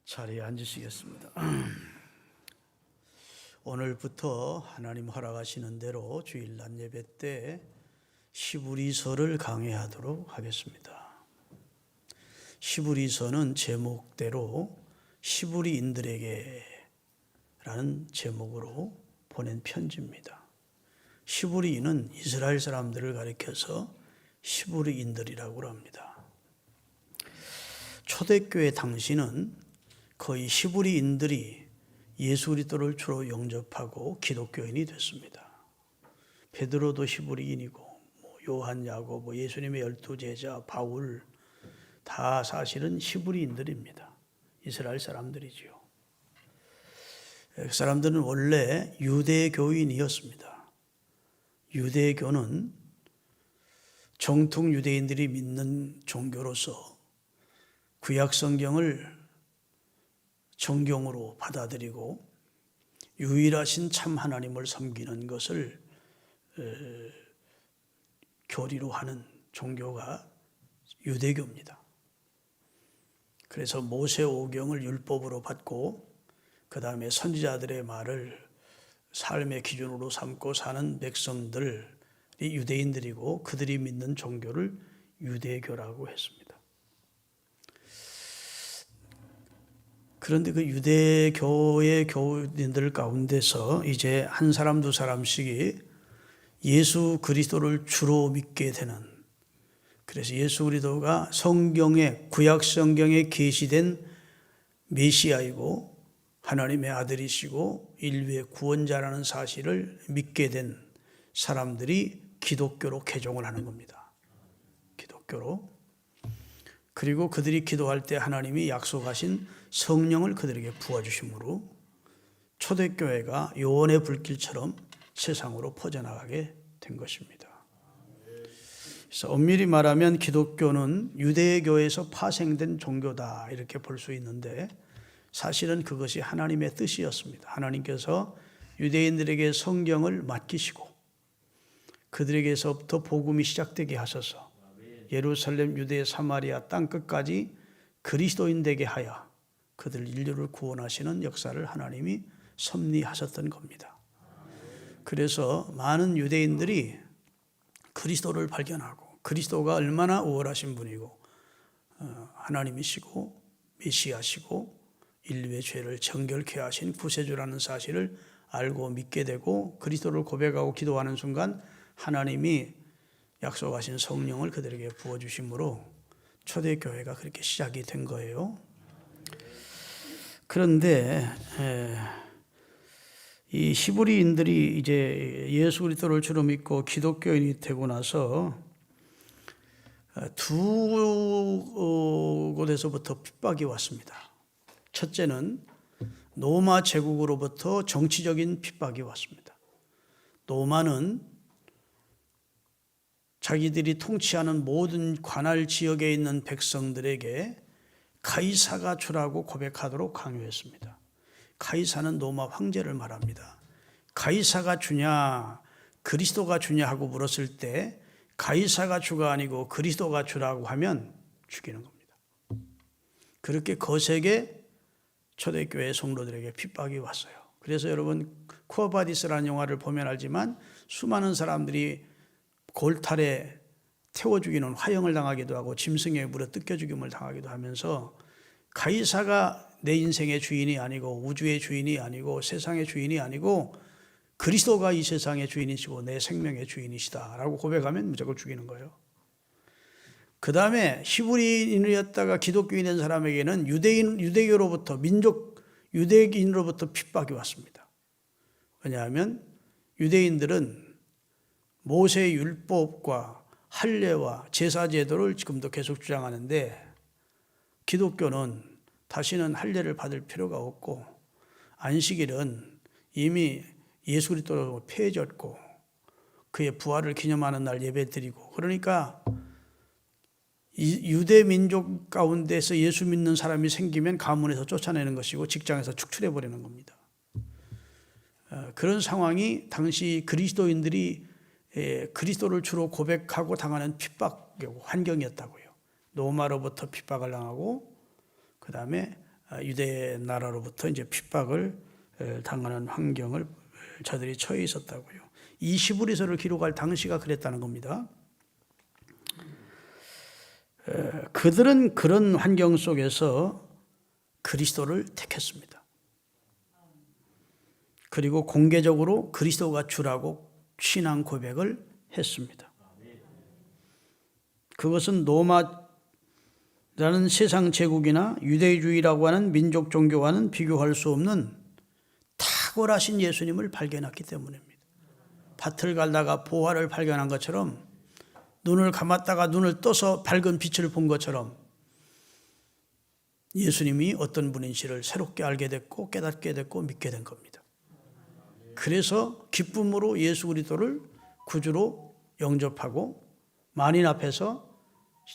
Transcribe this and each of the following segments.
자리에 앉으시겠습니다. 오늘부터 하나님 허락하시는 대로 주일 낮 예배 때 히브리서를 강해하도록 하겠습니다. 히브리서는 제목대로 히브리인들에게 라는 제목으로 보낸 편지입니다. 히브리인은 이스라엘 사람들을 가리켜서 히브리인들이라고 합니다. 초대교회 당시는 거의 히브리인들이 예수 그리스도를 주로 영접하고 기독교인이 됐습니다. 베드로도 히브리인이고 요한, 야고보, 예수님의 12제자, 바울 다 사실은 히브리인들입니다. 이스라엘 사람들이지요. 그 사람들은 원래 유대교인이었습니다. 유대교는 정통 유대인들이 믿는 종교로서 구약 성경을 정경으로 받아들이고 유일하신 참 하나님을 섬기는 것을 교리로 하는 종교가 유대교입니다. 그래서 모세오경을 율법으로 받고 그 다음에 선지자들의 말을 삶의 기준으로 삼고 사는 백성들이 유대인들이고 그들이 믿는 종교를 유대교라고 했습니다. 그런데 그 유대교의 교인들 가운데서 이제 한 사람 두 사람씩이 예수 그리스도를 주로 믿게 되는, 그래서 예수 그리스도가 성경에, 구약 성경에 계시된 메시아이고 하나님의 아들이시고 인류의 구원자라는 사실을 믿게 된 사람들이 기독교로 개종을 하는 겁니다. 기독교로. 그리고 그들이 기도할 때 하나님이 약속하신 성령을 그들에게 부어주심으로 초대교회가 요원의 불길처럼 세상으로 퍼져나가게 된 것입니다. 그래서 엄밀히 말하면 기독교는 유대교에서 파생된 종교다 이렇게 볼 수 있는데 사실은 그것이 하나님의 뜻이었습니다. 하나님께서 유대인들에게 성경을 맡기시고 그들에게서부터 복음이 시작되게 하셔서 예루살렘, 유대, 사마리아 땅끝까지 그리스도인 되게 하여 그들 인류를 구원하시는 역사를 하나님이 섭리하셨던 겁니다. 그래서 많은 유대인들이 그리스도를 발견하고 그리스도가 얼마나 우월하신 분이고 하나님이시고 메시아시고 인류의 죄를 정결케 하신 구세주라는 사실을 알고 믿게 되고 그리스도를 고백하고 기도하는 순간 하나님이 약속하신 성령을 그들에게 부어주심으로 초대교회가 그렇게 시작이 된 거예요. 그런데 이 히브리인들이 이제 예수 그리스도를 주로 믿고 기독교인이 되고 나서 두 곳에서부터 핍박이 왔습니다. 첫째는 로마 제국으로부터 정치적인 핍박이 왔습니다. 로마는 자기들이 통치하는 모든 관할 지역에 있는 백성들에게 가이사가 주라고 고백하도록 강요했습니다. 가이사는 로마 황제를 말합니다. 가이사가 주냐 그리스도가 주냐 하고 물었을 때 가이사가 주가 아니고 그리스도가 주라고 하면 죽이는 겁니다. 그렇게 거세게 초대교회 성도들에게 핍박이 왔어요. 그래서 여러분 쿠어바디스라는 영화를 보면 알지만 수많은 사람들이 골탈에 태워 죽이는 화형을 당하기도 하고 짐승의 물에 뜯겨 죽임을 당하기도 하면서 가이사가 내 인생의 주인이 아니고 우주의 주인이 아니고 세상의 주인이 아니고 그리스도가 이 세상의 주인이시고 내 생명의 주인이시다 라고 고백하면 무조건 죽이는 거예요. 그 다음에 히브리인이었다가 기독교인이 된 사람에게는 유대교로부터 유대인으로부터 핍박이 왔습니다. 왜냐하면 유대인들은 모세의 율법과 할례와 제사 제도를 지금도 계속 주장하는데 기독교는 다시는 할례를 받을 필요가 없고 안식일은 이미 예수 그리스도로 폐해졌고 그의 부활을 기념하는 날 예배드리고 그러니까 유대 민족 가운데서 예수 믿는 사람이 생기면 가문에서 쫓아내는 것이고 직장에서 축출해버리는 겁니다. 그런 상황이 당시 그리스도인들이 그리스도를 주로 고백하고 당하는 핍박 환경이었다고요. 로마로부터 핍박을 당하고 그 다음에 유대 나라로부터 이제 핍박을 당하는 환경을 저들이 처해 있었다고요. 이 히브리서를 기록할 당시가 그랬다는 겁니다. 그들은 그런 환경 속에서 그리스도를 택했습니다. 그리고 공개적으로 그리스도가 주라고 신앙 고백을 했습니다. 그것은 로마라는 세상 제국이나 유대주의라고 하는 민족 종교와는 비교할 수 없는 탁월하신 예수님을 발견했기 때문입니다. 밭을 갈다가 보화를 발견한 것처럼, 눈을 감았다가 눈을 떠서 밝은 빛을 본 것처럼 예수님이 어떤 분인지를 새롭게 알게 됐고 깨닫게 됐고 믿게 된 겁니다. 그래서 기쁨으로 예수 그리스도를 구주로 영접하고 만인 앞에서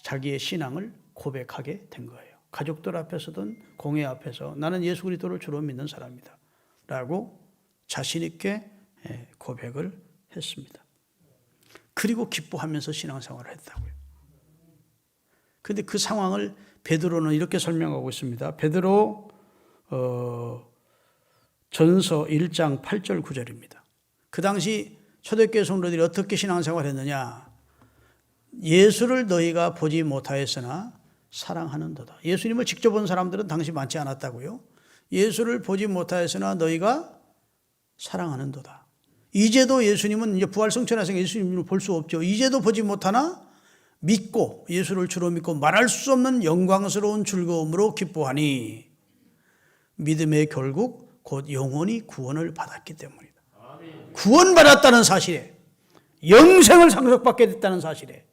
자기의 신앙을 고백하게 된 거예요. 가족들 앞에서든 공회 앞에서 나는 예수 그리스도를 주로 믿는 사람이다 라고 자신 있게 고백을 했습니다. 그리고 기뻐하면서 신앙생활을 했다고요. 그런데 그 상황을 베드로는 이렇게 설명하고 있습니다. 베드로 전서 1장 8절 9절입니다. 그 당시 초대교회 성도들이 어떻게 신앙생활을 했느냐. 예수를 너희가 보지 못하였으나 사랑하는도다. 예수님을 직접 본 사람들은 당시 많지 않았다고요. 예수를 보지 못하였으나 너희가 사랑하는도다. 이제도 예수님은 이제 부활성천하신 예수님을 볼 수 없죠. 이제도 보지 못하나 믿고 예수를 주로 믿고 말할 수 없는 영광스러운 즐거움으로 기뻐하니 믿음의 결국 곧 영원히 구원을 받았기 때문이다. 구원받았다는 사실에, 영생을 상속받게 됐다는 사실에,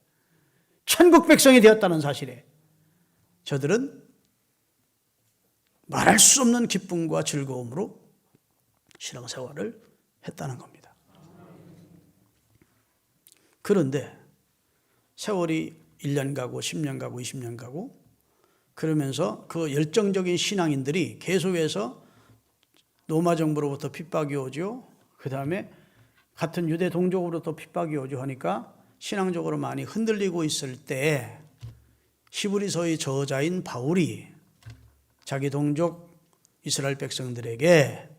천국 백성이 되었다는 사실에 저들은 말할 수 없는 기쁨과 즐거움으로 신앙생활을 했다는 겁니다. 그런데 세월이 1년 가고 10년 가고 20년 가고 그러면서 그 열정적인 신앙인들이 계속해서 로마 정부로부터 핍박이 오죠. 그 다음에 같은 유대 동족으로부터 핍박이 오죠 하니까 신앙적으로 많이 흔들리고 있을 때 히브리서의 저자인 바울이 자기 동족 이스라엘 백성들에게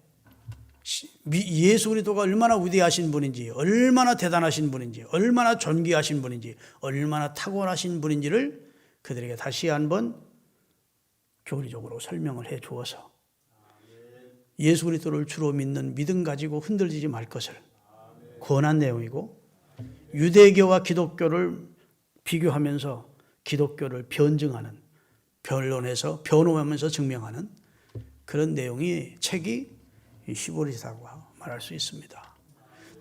예수 그리스도가 얼마나 위대하신 분인지, 얼마나 대단하신 분인지, 얼마나 존귀하신 분인지, 얼마나 탁월하신 분인지를 그들에게 다시 한번 교리적으로 설명을 해 주어서 예수 그리스도를 주로 믿는 믿음 가지고 흔들리지 말 것을 권한 내용이고, 유대교와 기독교를 비교하면서 기독교를 변증하는, 변론해서 변호하면서 증명하는 그런 내용이 책이 히브리서라고 말할 수 있습니다.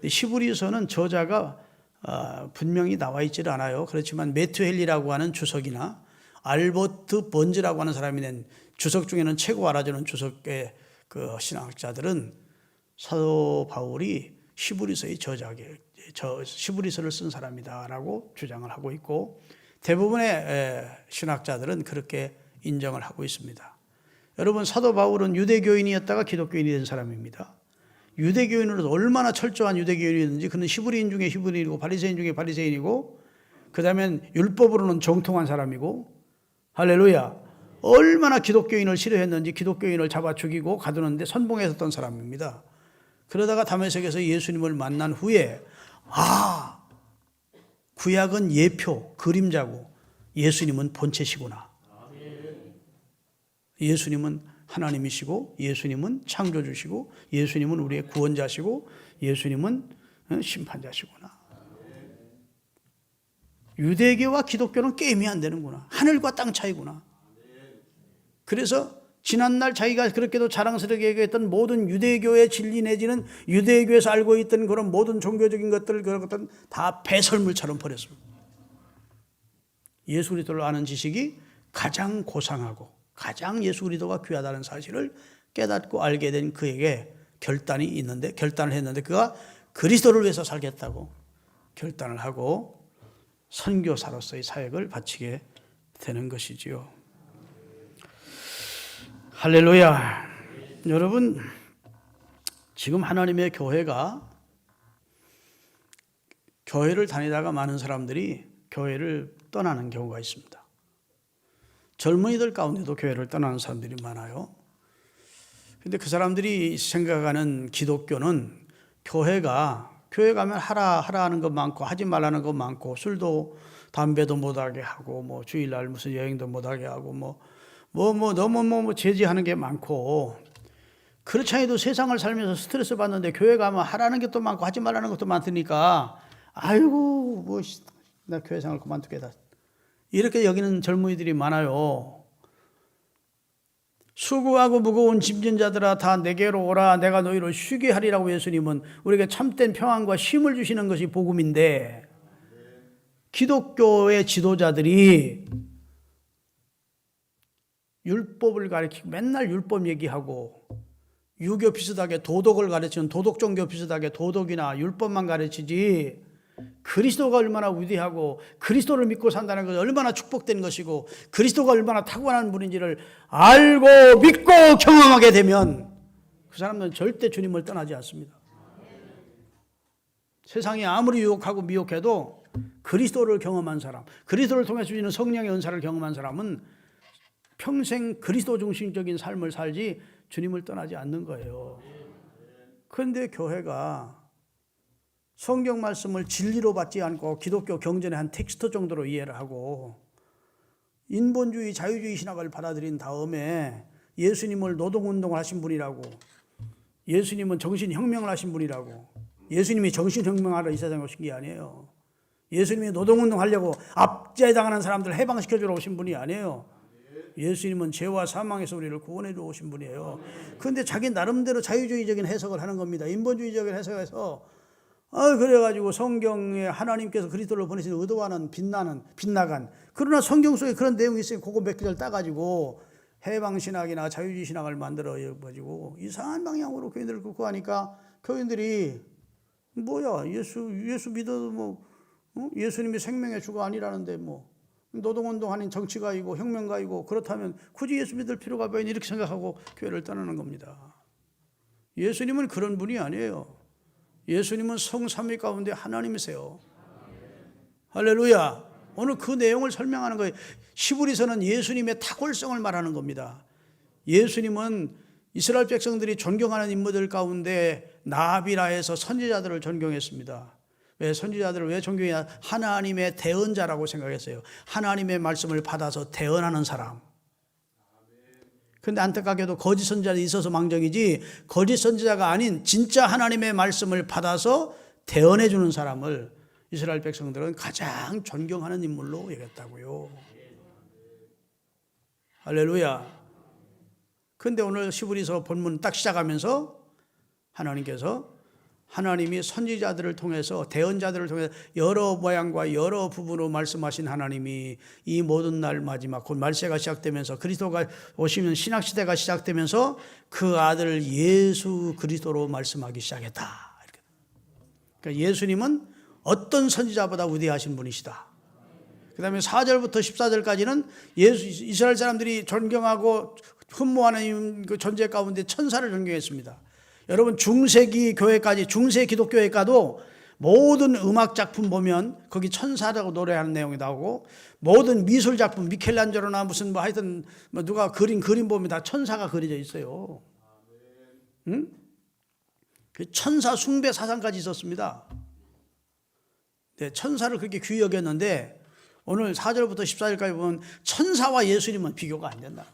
히브리서는 저자가 분명히 나와 있지를 않아요. 그렇지만 매튜 헨리라고 하는 주석이나 알버트 번즈라고 하는 사람이 낸 주석 중에는 최고 알아주는 주석의 그 신학자들은 사도 바울이 히브리서의 저자게, 히브리서를 쓴 사람이다라고 주장을 하고 있고, 대부분의 신학자들은 그렇게 인정을 하고 있습니다. 여러분, 사도 바울은 유대교인이었다가 기독교인이 된 사람입니다. 유대교인으로서 얼마나 철저한 유대교인이었는지, 그는 히브리인 중에 히브리인이고 바리새인 중에 바리새인이고, 그 다음엔 율법으로는 정통한 사람이고, 할렐루야, 얼마나 기독교인을 싫어했는지 기독교인을 잡아 죽이고 가두는데 선봉했었던 사람입니다. 그러다가 다메섹에서 예수님을 만난 후에 구약은 예표, 그림자고 예수님은 본체시구나. 예수님은 하나님이시고, 예수님은 창조주시고, 예수님은 우리의 구원자시고, 예수님은 심판자시구나. 유대교와 기독교는 게임이 안 되는구나. 하늘과 땅 차이구나. 그래서 지난날 자기가 그렇게도 자랑스럽게 얘기했던 모든 유대교의 진리 내지는 유대교에서 알고 있던 그런 모든 종교적인 것들, 그런 것들은 다 배설물처럼 버렸습니다. 예수 그리스도를 아는 지식이 가장 고상하고 가장 예수 그리스도가 귀하다는 사실을 깨닫고 알게 된 그에게 결단을 했는데 그가 그리스도를 위해서 살겠다고 결단을 하고 선교사로서의 사역을 바치게 되는 것이지요. 할렐루야. 여러분, 지금 하나님의 교회가, 교회를 다니다가 많은 사람들이 교회를 떠나는 경우가 있습니다. 젊은이들 가운데도 교회를 떠나는 사람들이 많아요. 근데 그 사람들이 생각하는 기독교는 교회 가면 하라 하는 거 많고 하지 말라는 거 많고 술도 담배도 못하게 하고 뭐 주일날 무슨 여행도 못하게 하고 너무 제지하는 게 많고 그렇지 않아도 세상을 살면서 스트레스 받는데 교회 가면 하라는 게 또 많고 하지 말라는 것도 많으니까 아이고 나 교회 생활 그만두겠다 이렇게 여기는 젊은이들이 많아요. 수고하고 무거운 짐진 자들아 다 내게로 오라 내가 너희를 쉬게 하리라고 예수님은 우리에게 참된 평안과 쉼을 주시는 것이 복음인데 기독교의 지도자들이 율법을 가르치고 맨날 율법 얘기하고 유교 비슷하게 도덕을 가르치는 도덕 종교 비슷하게 도덕이나 율법만 가르치지 그리스도가 얼마나 위대하고 그리스도를 믿고 산다는 것이 얼마나 축복된 것이고 그리스도가 얼마나 탁월한 분인지를 알고 믿고 경험하게 되면 그 사람은 절대 주님을 떠나지 않습니다. 세상이 아무리 유혹하고 미혹해도 그리스도를 경험한 사람, 그리스도를 통해 주시는 성령의 은사를 경험한 사람은 평생 그리스도 중심적인 삶을 살지 주님을 떠나지 않는 거예요. 그런데 교회가 성경 말씀을 진리로 받지 않고 기독교 경전의 한 텍스트 정도로 이해를 하고 인본주의 자유주의 신학을 받아들인 다음에 예수님을 노동운동을 하신 분이라고 예수님은 정신혁명을 하신 분이라고 예수님이 정신혁명하러 이 세상에 오신 게 아니에요. 예수님이 노동운동 하려고 압제당하는 사람들 해방시켜주러 오신 분이 아니에요. 예수님은 죄와 사망에서 우리를 구원해 주 오신 분이에요. 그런데 자기 나름대로 자유주의적인 해석을 하는 겁니다. 인본주의적인 해석에서 그래가지고 성경에 하나님께서 그리스도를 보내신 의도와는 빗나간 그러나 성경 속에 그런 내용이 있으니 그거 몇 개를 따가지고 해방신학이나 자유주의 신학을 만들어가지고 이상한 방향으로 교인들을 끌고 가니까 교인들이 뭐야 예수 믿어도 예수님이 생명의 주가 아니라는데 노동운동하는 정치가이고 혁명가이고 그렇다면 굳이 예수 믿을 필요가 왜 이렇게 생각하고 교회를 떠나는 겁니다. 예수님은 그런 분이 아니에요. 예수님은 성삼위 가운데 하나님이세요. 할렐루야. 오늘 그 내용을 설명하는 거예요. 히브리서는 예수님의 탁월성을 말하는 겁니다. 예수님은 이스라엘 백성들이 존경하는 인물들 가운데 나비라 해서 선지자들을 존경했습니다. 왜 선지자들을 왜 존경했냐? 하나님의 대언자라고 생각했어요. 하나님의 말씀을 받아서 대언하는 사람. 그런데 안타깝게도 거짓 선지자들이 있어서 망정이지 거짓 선지자가 아닌 진짜 하나님의 말씀을 받아서 대언해 주는 사람을 이스라엘 백성들은 가장 존경하는 인물로 여겼다고요. 할렐루야. 그런데 오늘 히브리서 본문 딱 시작하면서 하나님이 선지자들을 통해서 대언자들을 통해서 여러 모양과 여러 부분으로 말씀하신 하나님이 이 모든 날 마지막 곧 말세가 시작되면서 그리스도가 오시면 신약시대가 시작되면서 그 아들 예수 그리스도로 말씀하기 시작했다. 그러니까 예수님은 어떤 선지자보다 위대하신 분이시다. 그 다음에 4절부터 14절까지는 이스라엘 사람들이 존경하고 흠모하는 그 존재 가운데 천사를 존경했습니다. 여러분 중세기 교회까지 중세 기독교회 가도 모든 음악 작품 보면 거기 천사라고 노래하는 내용이 나오고 모든 미술 작품 미켈란젤로나 무슨 하여튼 누가 그림 보면 다 천사가 그려져 있어요. 응? 그 천사 숭배 사상까지 있었습니다. 네, 천사를 그렇게 귀히 여겼는데 오늘 4절부터 14절까지 보면 천사와 예수님은 비교가 안 된다.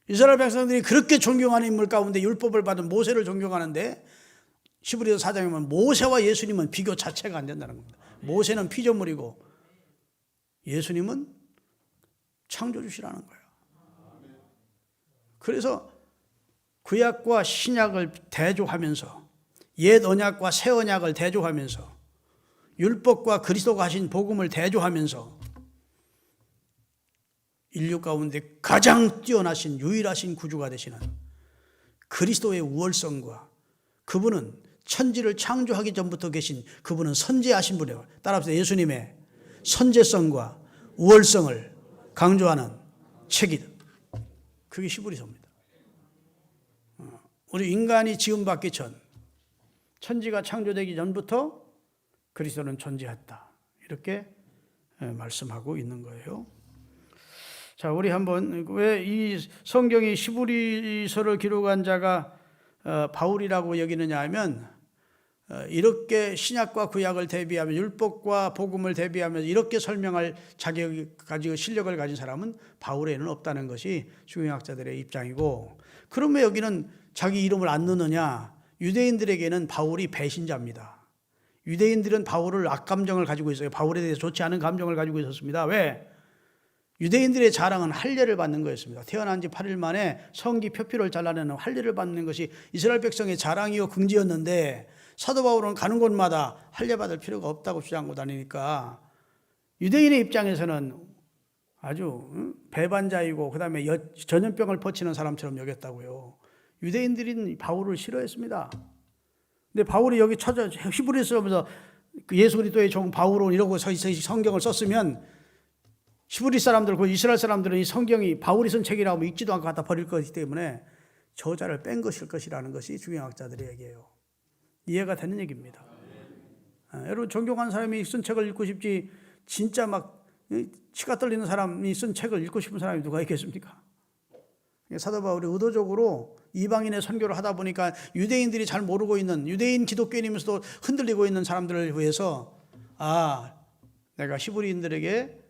이스라엘 백성들이 그렇게 존경하는 인물 가운데 율법을 받은 모세를 존경하는데 히브리서 4장에 보면 모세와 예수님은 비교 자체가 안 된다는 겁니다. 모세는 피조물이고 예수님은 창조주시라는 거예요. 그래서 구약과 신약을 대조하면서 옛 언약과 새 언약을 대조하면서 율법과 그리스도가 하신 복음을 대조하면서 인류 가운데 가장 뛰어나신 유일하신 구주가 되시는 그리스도의 우월성과 그분은 천지를 창조하기 전부터 계신 그분은 선지하신 분이에요. 따라서 예수님의 선제성과 우월성을 강조하는 책이다. 그게 히브리서입니다. 우리 인간이 지음받기 전 천지가 창조되기 전부터 그리스도는 존재했다. 이렇게 말씀하고 있는 거예요. 자, 우리 한번 왜 이 성경이 히브리서를 기록한 자가 바울이라고 여기느냐 하면 이렇게 신약과 구약을 대비하며 율법과 복음을 대비하면서 이렇게 설명할 자격을 가지고 실력을 가진 사람은 바울에는 없다는 것이 중용학자들의 입장이고, 그러면 여기는 자기 이름을 안 넣느냐? 유대인들에게는 바울이 배신자입니다. 유대인들은 바울을 악감정을 가지고 있어요. 바울에 대해서 좋지 않은 감정을 가지고 있었습니다. 왜? 유대인들의 자랑은 할례를 받는 거였습니다. 태어난 지 8일 만에 성기 표피를 잘라내는 할례를 받는 것이 이스라엘 백성의 자랑이요 긍지였는데, 사도 바울은 가는 곳마다 할례 받을 필요가 없다고 주장하고 다니니까 유대인의 입장에서는 아주 배반자이고 그다음에 전염병을 퍼치는 사람처럼 여겼다고요. 유대인들은 바울을 싫어했습니다. 근데 바울이 여기 찾아 히브리서면서 예수 그리스도의 종 바울은 이러고 성경을 썼으면 히브리 사람들, 그 이스라엘 사람들은 이 성경이 바울이 쓴 책이라고 하면 읽지도 않고 갖다 버릴 것이기 때문에 저자를 뺀 것일 것이라는 것이 중용학자들의 얘기예요. 이해가 되는 얘기입니다. 여러분, 존경하는 사람이 쓴 책을 읽고 싶지, 진짜 막 치가 떨리는 사람이 쓴 책을 읽고 싶은 사람이 누가 있겠습니까? 사도 바울이 의도적으로 이방인의 선교를 하다 보니까 유대인들이 잘 모르고 있는, 유대인 기독교인이면서도 흔들리고 있는 사람들을 위해서 내가 히브리인들에게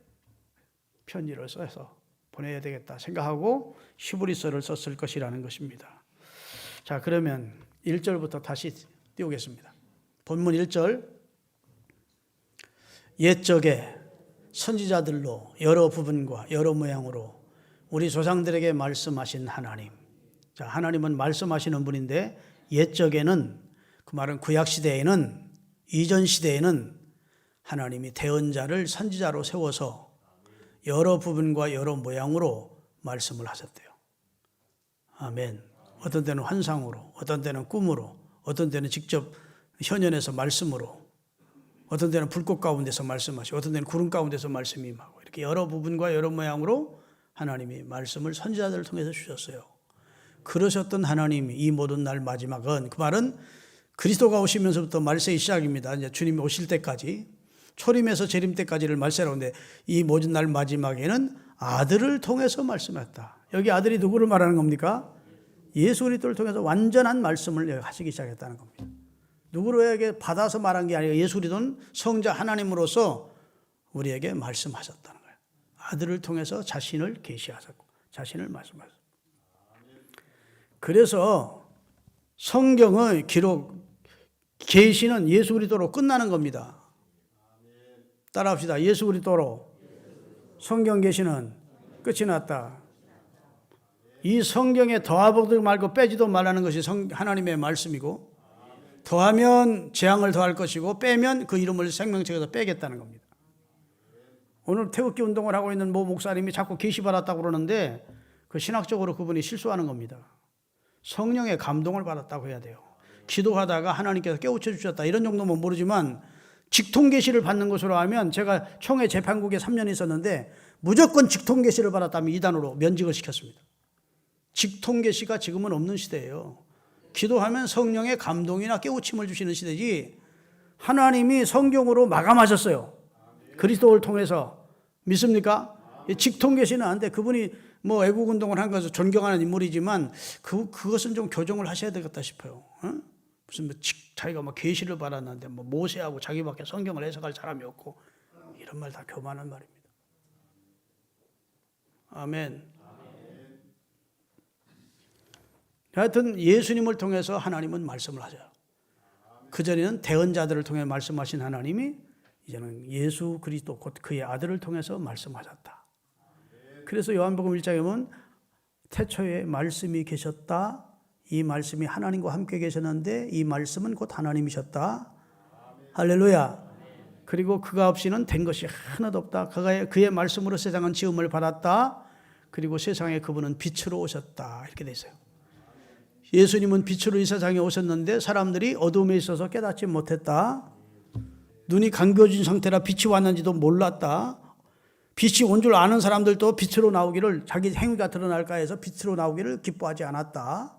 편지를 써서 보내야 되겠다 생각하고 히브리서를 썼을 것이라는 것입니다. 자, 그러면 1절부터 다시 띄우겠습니다. 본문 1절. 옛적에 선지자들로 여러 부분과 여러 모양으로 우리 조상들에게 말씀하신 하나님. 자, 하나님은 말씀하시는 분인데, 옛적에는, 그 말은 구약 시대에는, 이전 시대에는 하나님이 대언자를 선지자로 세워서 여러 부분과 여러 모양으로 말씀을 하셨대요. 아멘. 어떤 때는 환상으로, 어떤 때는 꿈으로, 어떤 때는 직접 현현에서 말씀으로, 어떤 때는 불꽃 가운데서 말씀하시고, 어떤 때는 구름 가운데서 말씀이 임하고, 이렇게 여러 부분과 여러 모양으로 하나님이 말씀을 선지자들을 통해서 주셨어요. 그러셨던 하나님이 이 모든 날 마지막은, 그 말은 그리스도가 오시면서부터 말세의 시작입니다. 이제 주님이 오실 때까지, 초림에서 재림 때까지를 말세라고 하는데, 이 모든 날 마지막에는 아들을 통해서 말씀했다. 여기 아들이 누구를 말하는 겁니까? 예수 그리스도를 통해서 완전한 말씀을 하시기 시작했다는 겁니다. 누구에게 받아서 말한 게 아니라 예수 그리스도는 성자 하나님으로서 우리에게 말씀하셨다는 거예요. 아들을 통해서 자신을 계시하셨고 자신을 말씀하셨습니다. 그래서 성경의 기록, 계시는 예수 그리스도로 끝나는 겁니다. 따라합시다. 예수 그리스도로 성경 계시는 끝이 났다. 이 성경에 더하지도 말고 빼지도 말라는 것이 하나님의 말씀이고, 더하면 재앙을 더할 것이고 빼면 그 이름을 생명책에서 빼겠다는 겁니다. 오늘 태극기 운동을 하고 있는 모 목사님이 자꾸 계시 받았다고 그러는데, 그 신학적으로 그분이 실수하는 겁니다. 성령의 감동을 받았다고 해야 돼요. 기도하다가 하나님께서 깨우쳐 주셨다 이런 정도면 모르지만, 직통계시를 받는 것으로 하면, 제가 총회 재판국에 3년 있었는데 무조건 직통계시를 받았다면 이단으로 면직을 시켰습니다. 직통계시가 지금은 없는 시대예요. 기도하면 성령의 감동이나 깨우침을 주시는 시대지, 하나님이 성경으로 마감하셨어요. 그리스도를 통해서. 믿습니까? 직통계시는 안 돼. 그분이 뭐 애국운동을 한 것을 존경하는 인물이지만 그것은 좀 교정을 하셔야 되겠다 싶어요. 무슨 자기가 막 계시를 받았는데 뭐 모세하고 자기밖에 성경을 해석할 사람이 없고, 이런 말 다 교만한 말입니다. 아멘. 하여튼 예수님을 통해서 하나님은 말씀을 하셔요. 그전에는 대언자들을 통해 말씀하신 하나님이 이제는 예수 그리스도 곧 그의 아들을 통해서 말씀하셨다. 그래서 요한복음 1장에 보면 태초에 말씀이 계셨다. 이 말씀이 하나님과 함께 계셨는데 이 말씀은 곧 하나님이셨다. 할렐루야. 그리고 그가 없이는 된 것이 하나도 없다. 그의 말씀으로 세상은 지음을 받았다. 그리고 세상에 그분은 빛으로 오셨다. 이렇게 돼 있어요. 예수님은 빛으로 이 세상에 오셨는데 사람들이 어둠에 있어서 깨닫지 못했다. 눈이 감겨진 상태라 빛이 왔는지도 몰랐다. 빛이 온 줄 아는 사람들도 빛으로 나오기를, 자기 행위가 드러날까 해서 빛으로 나오기를 기뻐하지 않았다.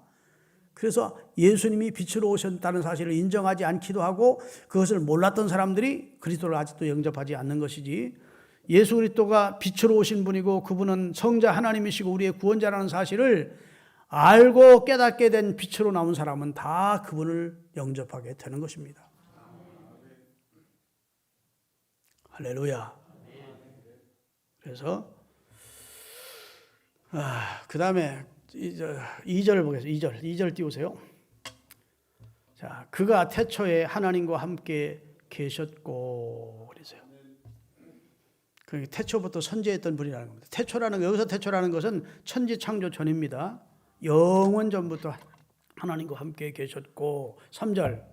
그래서 예수님이 빛으로 오셨다는 사실을 인정하지 않기도 하고, 그것을 몰랐던 사람들이 그리스도를 아직도 영접하지 않는 것이지, 예수 그리스도가 빛으로 오신 분이고 그분은 성자 하나님이시고 우리의 구원자라는 사실을 알고 깨닫게 된 빛으로 나온 사람은 다 그분을 영접하게 되는 것입니다. 할렐루야. 그래서 그 다음에 2절을 보겠습니다. 2절 띄우세요. 자, 그가 태초에 하나님과 함께 계셨고 그러세요. 그 태초부터 선지했던 분이라는 겁니다. 여기서 태초라는 것은 천지 창조 전입니다. 영원 전부터 하나님과 함께 계셨고 3절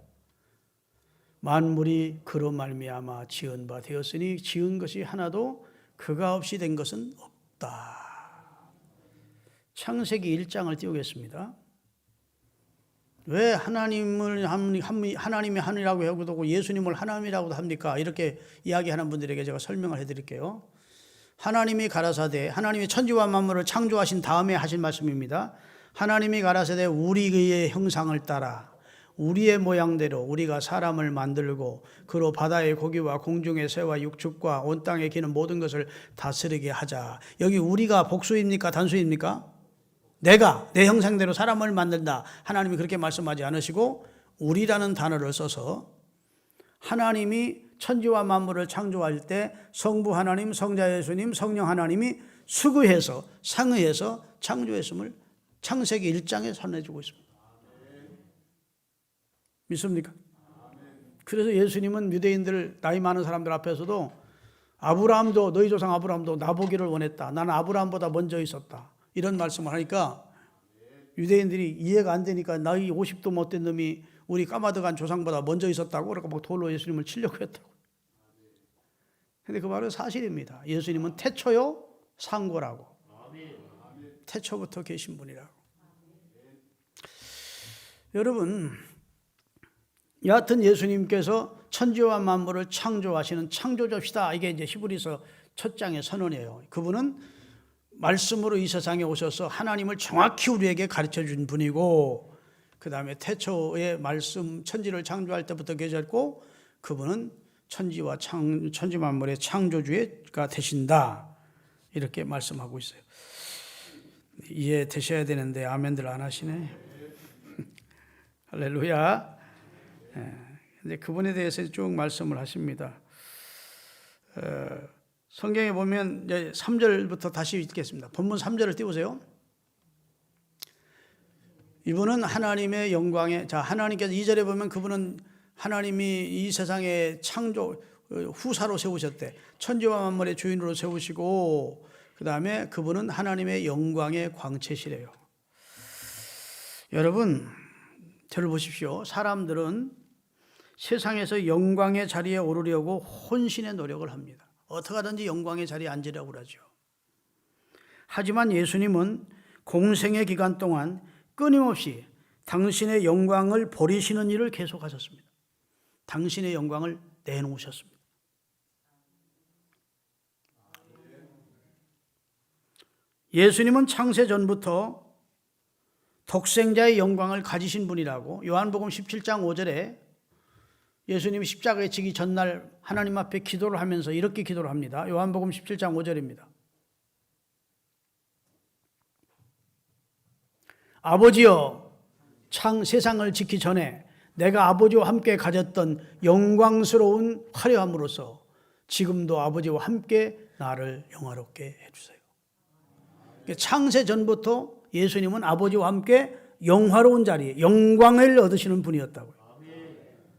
만물이 그로 말미암아 지은 바 되었으니 지은 것이 하나도 그가 없이 된 것은 없다. 창세기 1장을 띄우겠습니다. 왜 하나님이 하나님이라고 하고 예수님을 하나님이라고도 합니까? 이렇게 이야기하는 분들에게 제가 설명을 해드릴게요. 하나님이 가라사대 하나님이 천지와 만물을 창조하신 다음에 하신 말씀입니다. 하나님이 가라사대 우리의 형상을 따라 우리의 모양대로 우리가 사람을 만들고 그로 바다의 고기와 공중의 새와 육축과 온 땅에 기는 모든 것을 다스리게 하자. 여기 우리가 복수입니까? 단수입니까? 내가 내 형상대로 사람을 만든다. 하나님이 그렇게 말씀하지 않으시고 우리라는 단어를 써서 하나님이 천지와 만물을 창조할 때 성부 하나님, 성자 예수님, 성령 하나님이 수구해서 상의해서 창조했음을 창세기 1장에 선해주고 있습니다. 믿습니까? 그래서 예수님은 유대인들 나이 많은 사람들 앞에서도 아브라함도 너희 조상 아브라함도 나보기를 원했다. 나는 아브라함보다 먼저 있었다. 이런 말씀을 하니까 유대인들이 이해가 안 되니까 나이 50도 못된 놈이 우리 까마득한 조상보다 먼저 있었다고 그러고 막 돌로 예수님을 치려고 했다고. 근데 그 말은 사실입니다. 예수님은 태초요 상고라고. 태초부터 계신 분이라고. 여러분, 여하튼 예수님께서 천지와 만물을 창조하시는 창조주시다. 이게 이제 히브리서 첫 장의 선언이에요. 그분은 말씀으로 이 세상에 오셔서 하나님을 정확히 우리에게 가르쳐 준 분이고, 그 다음에 태초의 말씀, 천지를 창조할 때부터 계셨고, 그분은 천지 만물의 창조주가 되신다. 이렇게 말씀하고 있어요. 이해되셔야 되는데 아멘들 안 하시네. 할렐루야. 근데 그분에 대해서 쭉 말씀을 하십니다. 성경에 보면 이제 3절부터 다시 읽겠습니다. 본문 3절을 띄우세요. 이분은 하나님의 영광에, 자, 하나님께서 2절에 보면 그분은 하나님이 이 세상의 창조 후사로 세우셨대. 천지와 만물의 주인으로 세우시고, 그 다음에 그분은 하나님의 영광의 광채시래요. 여러분, 저를 보십시오. 사람들은 세상에서 영광의 자리에 오르려고 혼신의 노력을 합니다. 어떻게 하든지 영광의 자리에 앉으려고 그러죠. 하지만 예수님은 공생의 기간 동안 끊임없이 당신의 영광을 버리시는 일을 계속하셨습니다. 당신의 영광을 내놓으셨습니다. 예수님은 창세 전부터 독생자의 영광을 가지신 분이라고 요한복음 17장 5절에 예수님이 십자가에 지기 전날 하나님 앞에 기도를 하면서 이렇게 기도를 합니다. 요한복음 17장 5절입니다. 아버지여, 세상을 짓기 전에 내가 아버지와 함께 가졌던 영광스러운 화려함으로써 지금도 아버지와 함께 나를 영화롭게 해주세요. 창세 전부터 예수님은 아버지와 함께 영화로운 자리에 영광을 얻으시는 분이었다고요.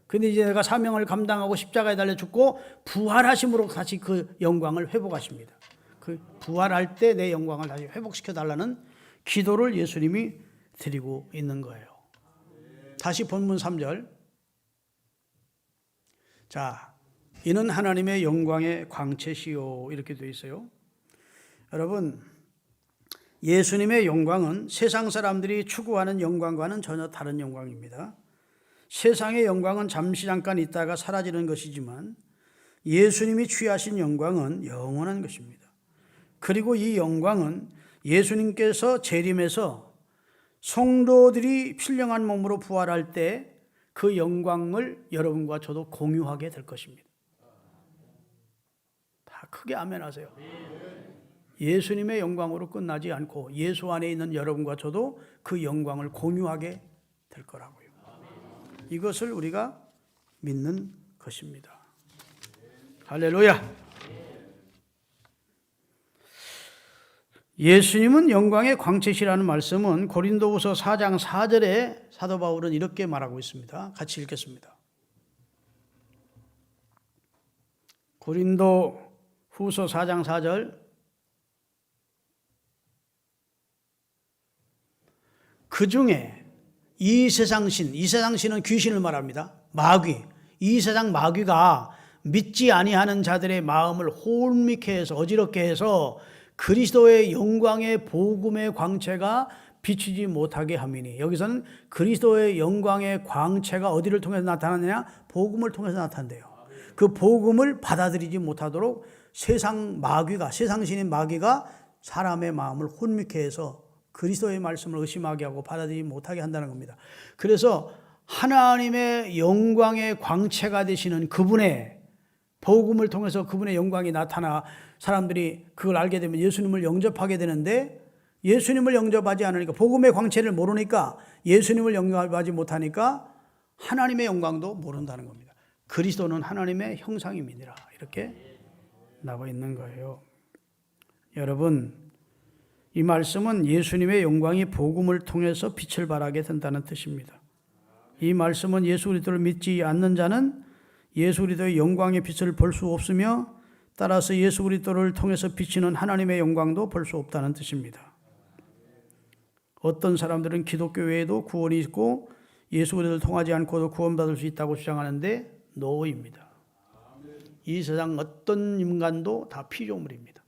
근데 이제 내가 사명을 감당하고 십자가에 달려 죽고 부활하심으로 다시 그 영광을 회복하십니다. 그 부활할 때 내 영광을 다시 회복시켜 달라는 기도를 예수님이 드리고 있는 거예요. 다시 본문 3절. 자, 이는 하나님의 영광의 광채시요. 이렇게 되어 있어요. 여러분, 예수님의 영광은 세상 사람들이 추구하는 영광과는 전혀 다른 영광입니다. 세상의 영광은 잠시 잠깐 있다가 사라지는 것이지만 예수님이 취하신 영광은 영원한 것입니다. 그리고 이 영광은 예수님께서 재림해서 성도들이 신령한 몸으로 부활할 때 그 영광을 여러분과 저도 공유하게 될 것입니다. 다 그 크게 아멘 하세요. 예수님의 영광으로 끝나지 않고 예수 안에 있는 여러분과 저도 그 영광을 공유하게 될 거라고요. 이것을 우리가 믿는 것입니다. 할렐루야. 예수님은 영광의 광채시라는 말씀은 고린도후서 4장 4절에 사도 바울은 이렇게 말하고 있습니다. 같이 읽겠습니다. 고린도후서 4장 4절. 그 중에 이 세상 신은 귀신을 말합니다. 마귀, 이 세상 마귀가 믿지 아니하는 자들의 마음을 혼미케 해서 어지럽게 해서 그리스도의 영광의 복음의 광채가 비추지 못하게 함이니, 여기서는 그리스도의 영광의 광채가 어디를 통해서 나타나느냐? 복음을 통해서 나타난대요. 그 복음을 받아들이지 못하도록 세상 신인 마귀가 사람의 마음을 혼미케 해서 그리스도의 말씀을 의심하게 하고 받아들이지 못하게 한다는 겁니다. 그래서 하나님의 영광의 광채가 되시는 그분의 복음을 통해서 그분의 영광이 나타나 사람들이 그걸 알게 되면 예수님을 영접하게 되는데, 예수님을 영접하지 않으니까, 복음의 광채를 모르니까, 예수님을 영접하지 못하니까 하나님의 영광도 모른다는 겁니다. 그리스도는 하나님의 형상임이니라, 이렇게 나와 있는 거예요. 여러분, 이 말씀은 예수님의 영광이 복음을 통해서 빛을 발하게 된다는 뜻입니다. 이 말씀은 예수 그리스도를 믿지 않는 자는 예수 그리스도의 영광의 빛을 볼 수 없으며, 따라서 예수 그리스도를 통해서 비치는 하나님의 영광도 볼 수 없다는 뜻입니다. 어떤 사람들은 기독교 외에도 구원이 있고 예수 그리스도를 통하지 않고도 구원받을 수 있다고 주장하는데 노입니다. 이 세상 어떤 인간도 다 피조물입니다.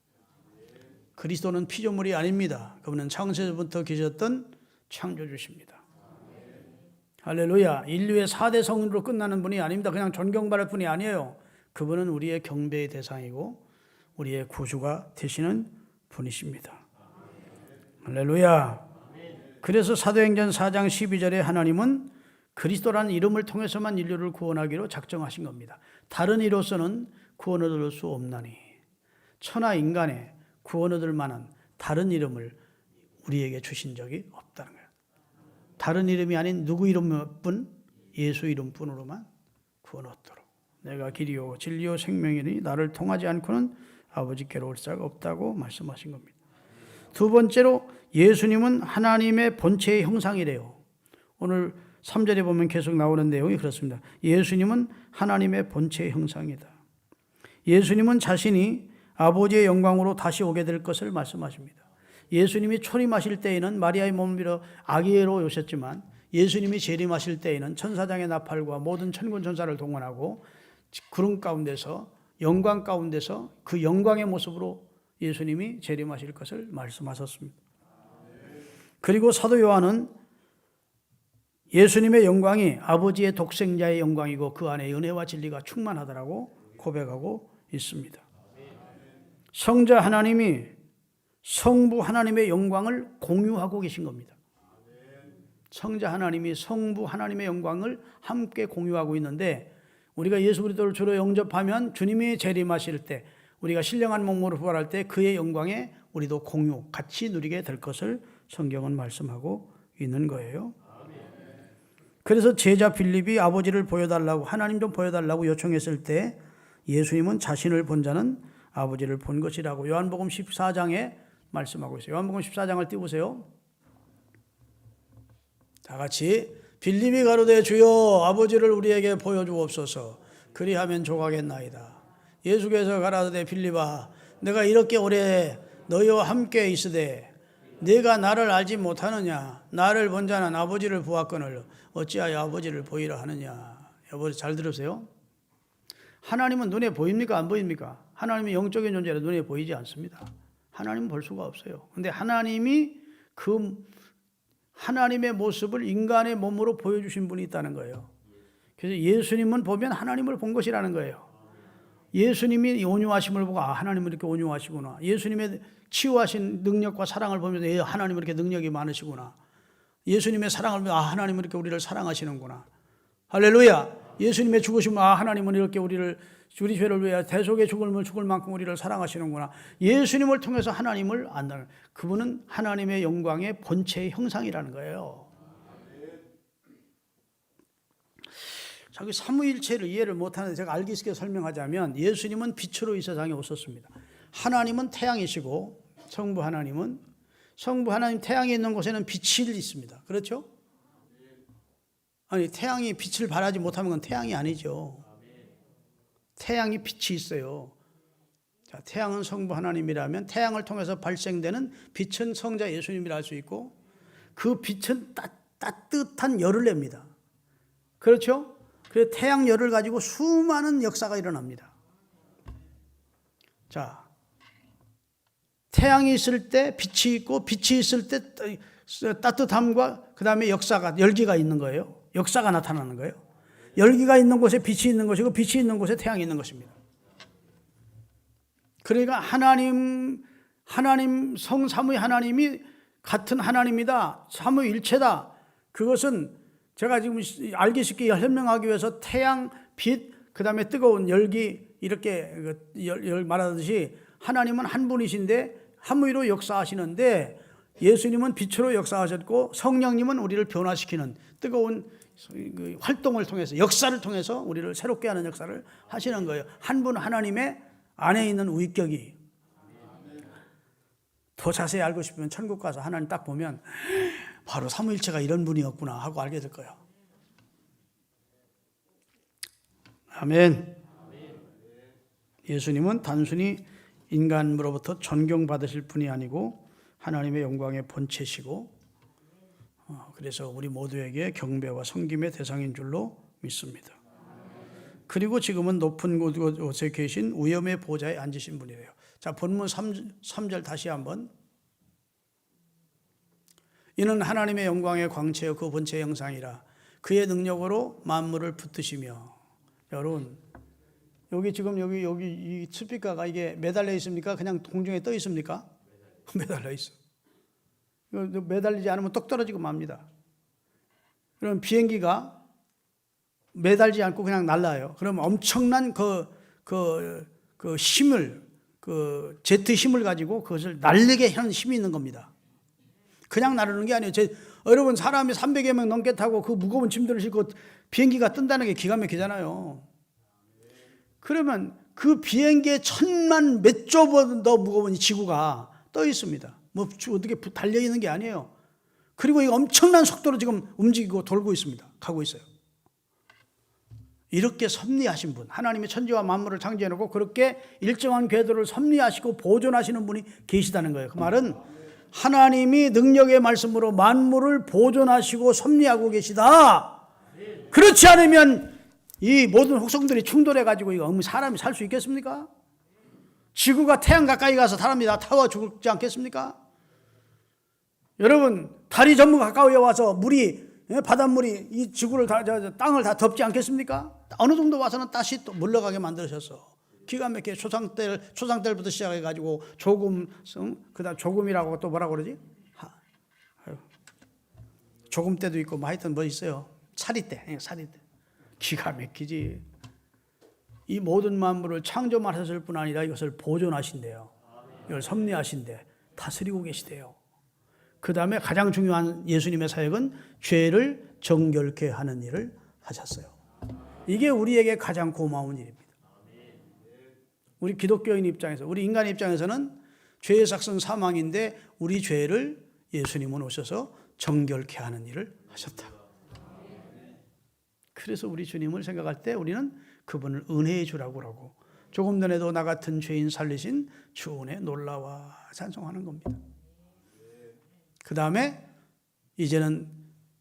그리스도는 피조물이 아닙니다. 그분은 창세전부터 계셨던 창조주십니다. 할렐루야. 인류의 4대 성인으로 끝나는 분이 아닙니다. 그냥 존경받을 분이 아니에요. 그분은 우리의 경배의 대상이고 우리의 구주가 되시는 분이십니다. 할렐루야. 그래서 사도행전 4장 12절에 하나님은 그리스도라는 이름을 통해서만 인류를 구원하기로 작정하신 겁니다. 다른 이로서는 구원을 얻을 수 없나니, 천하 인간의 구원을 얻을 만한 다른 이름을 우리에게 주신 적이 없다는 거예요. 다른 이름이 아닌 누구 이름뿐, 예수 이름뿐으로만 구원 얻도록. 내가 길이요 진리요 생명이니 나를 통하지 않고는 아버지께로 올 자가 없다고 말씀하신 겁니다. 두 번째로 예수님은 하나님의 본체의 형상이래요. 오늘 3절에 보면 계속 나오는 내용이 그렇습니다. 예수님은 하나님의 본체의 형상이다. 예수님은 자신이 아버지의 영광으로 다시 오게 될 것을 말씀하십니다. 예수님이 초림하실 때에는 마리아의 몸을 빌어 아기로 오셨지만, 예수님이 재림하실 때에는 천사장의 나팔과 모든 천군 천사를 동원하고 구름 가운데서, 영광 가운데서 그 영광의 모습으로 예수님이 재림하실 것을 말씀하셨습니다. 그리고 사도 요한은 예수님의 영광이 아버지의 독생자의 영광이고 그 안에 은혜와 진리가 충만하다라고 고백하고 있습니다. 성자 하나님이 성부 하나님의 영광을 공유하고 계신 겁니다. 성자 하나님이 성부 하나님의 영광을 함께 공유하고 있는데, 우리가 예수 그리스도를 주로 영접하면 주님이 재림하실 때, 우리가 신령한 몸으로 부활할 때 그의 영광에 우리도 같이 누리게 될 것을 성경은 말씀하고 있는 거예요. 그래서 제자 빌립이 아버지를 보여달라고, 하나님 좀 보여달라고 요청했을 때 예수님은 자신을 본 자는 아버지를 본 것이라고 요한복음 14장에 말씀하고 있어요. 요한복음 14장을 띄우세요. 다 같이. 빌립이 가로되 주여 아버지를 우리에게 보여주옵소서. 그리하면 족하겠나이다. 예수께서 가라사대 빌립아 내가 이렇게 오래 너희와 함께 있으되 네가 나를 알지 못하느냐? 나를 본 자는 아버지를 보았거늘 어찌하여 아버지를 보이라 하느냐? 여러분 잘 들으세요. 하나님은 눈에 보입니까? 안 보입니까? 하나님이 영적인 존재라 눈에 보이지 않습니다. 하나님은 볼 수가 없어요. 그런데 하나님이 그 하나님의 모습을 인간의 몸으로 보여주신 분이 있다는 거예요. 그래서 예수님은 보면 하나님을 본 것이라는 거예요. 예수님이 온유하심을 보고 하나님은 이렇게 온유하시구나. 예수님의 치유하신 능력과 사랑을 보면서 하나님은 이렇게 능력이 많으시구나. 예수님의 사랑을 보면 하나님은 이렇게 우리를 사랑하시는구나. 할렐루야. 예수님의 죽으심은 하나님은 이렇게 우리 죄를 위해 대속의 죽음을 죽을 만큼 우리를 사랑하시는구나. 예수님을 통해서 하나님을 안다는, 그분은 하나님의 영광의 본체의 형상이라는 거예요. 자기 삼위일체를 이해를 못하는데 제가 알기 쉽게 설명하자면, 예수님은 빛으로 이 세상에 오셨습니다. 하나님은 태양이시고 성부 하나님 태양이 있는 곳에는 빛이 있습니다. 그렇죠? 아니, 태양이 빛을 발하지 못하면 그건 태양이 아니죠. 태양이 빛이 있어요. 자, 태양은 성부 하나님이라면 태양을 통해서 발생되는 빛은 성자 예수님이라 할 수 있고, 그 빛은 따뜻한 열을 냅니다. 그렇죠? 그래서 태양 열을 가지고 수많은 역사가 일어납니다. 자, 태양이 있을 때 빛이 있고, 빛이 있을 때 따뜻함과 그 다음에 열기가 있는 거예요. 역사가 나타나는 거예요. 열기가 있는 곳에 빛이 있는 것이고, 빛이 있는 곳에 태양이 있는 것입니다. 그러니까 하나님 성삼위 하나님이 같은 하나님이다, 삼위일체다. 그것은 제가 지금 알기 쉽게 설명하기 위해서 태양, 빛, 그 다음에 뜨거운 열기, 이렇게 말하듯이 하나님은 한 분이신데 삼위로 역사하시는데, 예수님은 빛으로 역사하셨고 성령님은 우리를 변화시키는 뜨거운 활동을 통해서, 역사를 통해서 우리를 새롭게 하는 역사를 하시는 거예요. 한 분 하나님의 안에 있는 위격이. 더 자세히 알고 싶으면 천국 가서 하나님 딱 보면 바로 삼위일체가 이런 분이었구나 하고 알게 될 거예요. 아멘. 예수님은 단순히 인간으로부터 존경받으실 분이 아니고 하나님의 영광의 본체시고, 그래서 우리 모두에게 경배와 섬김의 대상인 줄로 믿습니다. 그리고 지금은 높은 곳에 계신 위엄의 보좌에 앉으신 분이래요. 자, 본문 3절 다시 한번. 이는 하나님의 영광의 광채요 그 본체의 형상이라 그의 능력으로 만물을 붙드시며. 여러분, 여기 지금 여기 이 스피커가 이게 매달려 있습니까? 그냥 공중에 떠 있습니까? 매달려 있어. 이거 매달리지 않으면 똑 떨어지고 맙니다. 그럼 비행기가 매달지 않고 그냥 날아요. 그럼 엄청난 그 힘을, 그 제트 힘을 가지고 그것을 날리게 하는 힘이 있는 겁니다. 그냥 나르는 게 아니에요. 여러분, 사람이 300여 명 넘게 타고 그 무거운 짐들을 싣고 비행기가 뜬다는 게 기가 막히잖아요. 그러면 그 비행기에 1000만 몇 조보다 더 무거운 이 지구가 떠 있습니다. 뭐 어떻게 달려 있는 게 아니에요. 그리고 이 엄청난 속도로 지금 움직이고 돌고 있습니다. 가고 있어요. 이렇게 섭리하신 분, 하나님이 천지와 만물을 창조해 놓고 그렇게 일정한 궤도를 섭리하시고 보존하시는 분이 계시다는 거예요. 그 말은 하나님이 능력의 말씀으로 만물을 보존하시고 섭리하고 계시다. 그렇지 않으면 이 모든 혹성들이 충돌해 가지고 이거 사람이 살 수 있겠습니까? 지구가 태양 가까이 가서 사람이 다 타워 죽지 않겠습니까? 여러분, 달이 전부 가까이 와서 바닷물이 이 지구를 땅을 다 덮지 않겠습니까? 어느 정도 와서는 다시 또 물러가게 만드셨어. 기가 막히게 초상텔부터 시작해 가지고 그다음 조금이라고 또 뭐라고 그러지? 조금 때도 있고 뭐 하여튼 뭐 있어요. 사리때. 기가 막히지. 이 모든 만물을 창조하셨을 뿐 아니라 이것을 보존하신대요. 이걸 섭리하신대. 다스리고 계시대요. 그 다음에 가장 중요한 예수님의 사역은 죄를 정결케 하는 일을 하셨어요. 이게 우리에게 가장 고마운 일입니다. 우리 기독교인 입장에서, 우리 인간 입장에서는 죄의 삭은 사망인데 우리 죄를 예수님은 오셔서 정결케 하는 일을 하셨다. 그래서 우리 주님을 생각할 때 우리는 그분을 은혜의 주라고 하고, 조금 전에도 나 같은 죄인 살리신 주 은혜 놀라와 찬송하는 겁니다. 그 다음에 이제는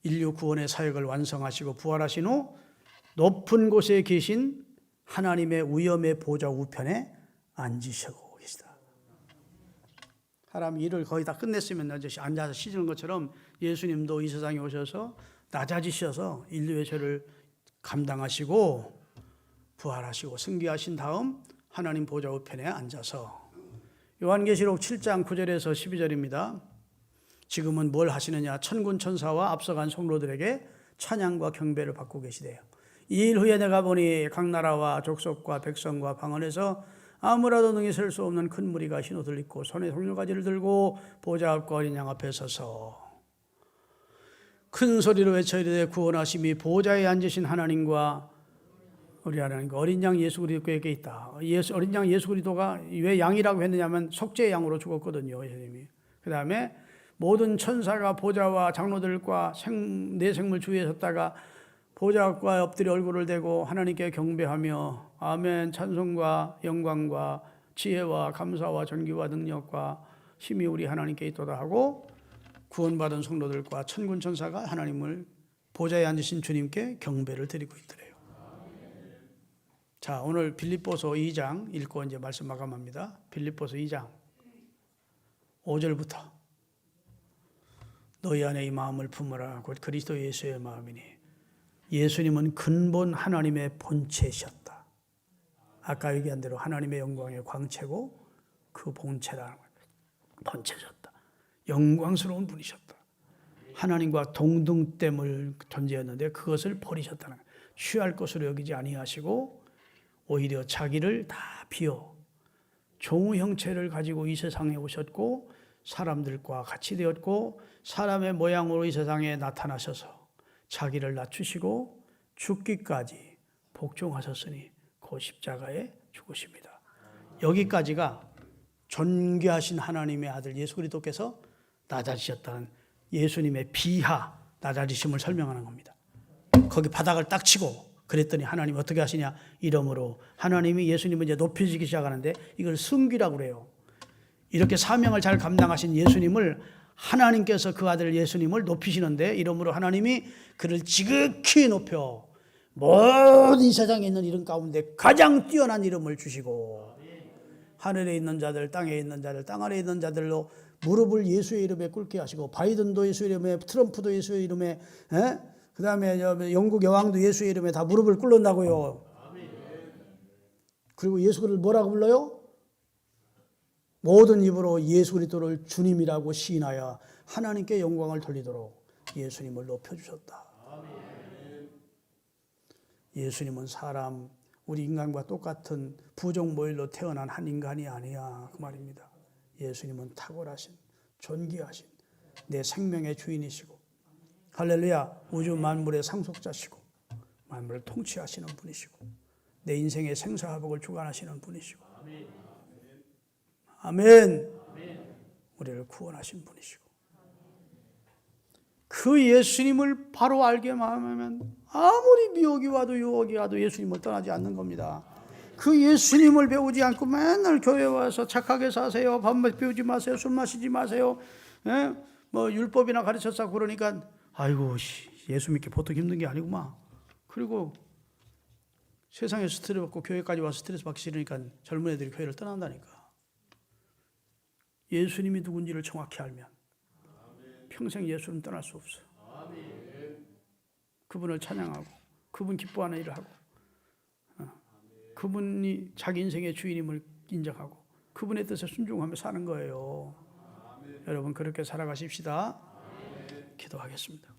인류 구원의 사역을 완성하시고 부활하신 후 높은 곳에 계신 하나님의 위엄의 보좌 우편에 앉으시고 계시다. 사람 일을 거의 다 끝냈으면 앉아서 쉬는 것처럼 예수님도 이 세상에 오셔서 낮아지셔서 인류의 죄를 감당하시고 부활하시고 승귀하신 다음 하나님 보좌 우편에 앉아서, 요한계시록 7장 9절에서 12절입니다. 지금은 뭘 하시느냐? 천군 천사와 앞서간 성로들에게 찬양과 경배를 받고 계시대요. 2일 후에 내가 보니 각 나라와 족속과 백성과 방언에서 아무라도 능히 설 수 없는 큰 무리가 흰 옷을 입고 손에 송유가지를 들고 보좌 앞과 어린 양 앞에 서서 큰 소리로 외쳐 이르되 구원하심이 보좌에 앉으신 하나님과 우리 하나님과 어린 양 예수 그리스도에게 있다. 어린 양 예수 그리스도가 왜 양이라고 했느냐면 속죄의 양으로 죽었거든요. 예수님이. 그 다음에 모든 천사가 보좌와 장로들과 내 생물 주위에 섰다가 보좌 앞과 엎드려 얼굴을 대고 하나님께 경배하며 아멘 찬송과 영광과 지혜와 감사와 존귀와 능력과 힘이 우리 하나님께 있도다 하고 구원받은 성도들과 천군 천사가 하나님을 보좌에 앉으신 주님께 경배를 드리고 있더래요. 자, 오늘 빌립보서 2장 읽고 이제 말씀 마감합니다. 빌립보서 2장 5절부터 너희 안에 이 마음을 품으라 곧 그리스도 예수의 마음이니 예수님은 근본 하나님의 본체셨다. 아까 얘기한 대로 하나님의 영광의 광채고 그 본체라는 거예요. 본체셨다. 영광스러운 분이셨다. 하나님과 동등됨을 존재했는데 그것을 버리셨다는 거예요. 취할 것으로 여기지 아니하시고 오히려 자기를 다 비워 종의 형체를 가지고 이 세상에 오셨고 사람들과 같이 되었고 사람의 모양으로 이 세상에 나타나셔서 자기를 낮추시고 죽기까지 복종하셨으니 그 십자가에 죽으십니다. 여기까지가 존귀하신 하나님의 아들 예수 그리스도께서 낮아지셨다는 예수님의 비하 낮아지심을 설명하는 겁니다. 거기 바닥을 딱 치고 그랬더니 하나님 어떻게 하시냐 이러므로 하나님이 예수님을 이제 높여지기 시작하는데 이걸 승귀라고 그래요. 이렇게 사명을 잘 감당하신 예수님을 하나님께서 그 아들 예수님을 높이시는데 이러므로 하나님이 그를 지극히 높여 모든 이 세상에 있는 이름 가운데 가장 뛰어난 이름을 주시고 하늘에 있는 자들 땅에 있는 자들 땅 아래에 있는 자들로 무릎을 예수의 이름에 꿇게 하시고 바이든도 예수의 이름에 트럼프도 예수의 이름에 그 다음에 영국 여왕도 예수의 이름에 다 무릎을 꿇는다고요. 그리고 예수를 뭐라고 불러요? 모든 입으로 예수 그리스도를 주님이라고 시인하여 하나님께 영광을 돌리도록 예수님을 높여주셨다. 예수님은 사람 우리 인간과 똑같은 부정모일로 태어난 한 인간이 아니야 그 말입니다. 예수님은 탁월하신 존귀하신 내 생명의 주인이시고 할렐루야 우주 만물의 상속자시고 만물을 통치하시는 분이시고 내 인생의 생사화복을 주관하시는 분이시고 아멘. 우리를 구원하신 분이시고 그 예수님을 바로 알게만 하면 아무리 미혹이 와도 유혹이 와도 예수님을 떠나지 않는 겁니다. 그 예수님을 배우지 않고 맨날 교회 와서 착하게 사세요. 밥 배우지 마세요. 술 마시지 마세요. 뭐 율법이나 가르쳤다고 그러니까 아이고 예수 믿기 보통 힘든 게 아니구만. 그리고 세상에 스트레스 받고 교회까지 와서 스트레스 받기 싫으니까 젊은 애들이 교회를 떠난다니까. 예수님이 누군지를 정확히 알면 평생 예수는 떠날 수 없어. 그분을 찬양하고 그분 기뻐하는 일을 하고 그분이 자기 인생의 주인임을 인정하고 그분의 뜻에 순종하며 사는 거예요. 여러분 그렇게 살아가십시다. 기도하겠습니다.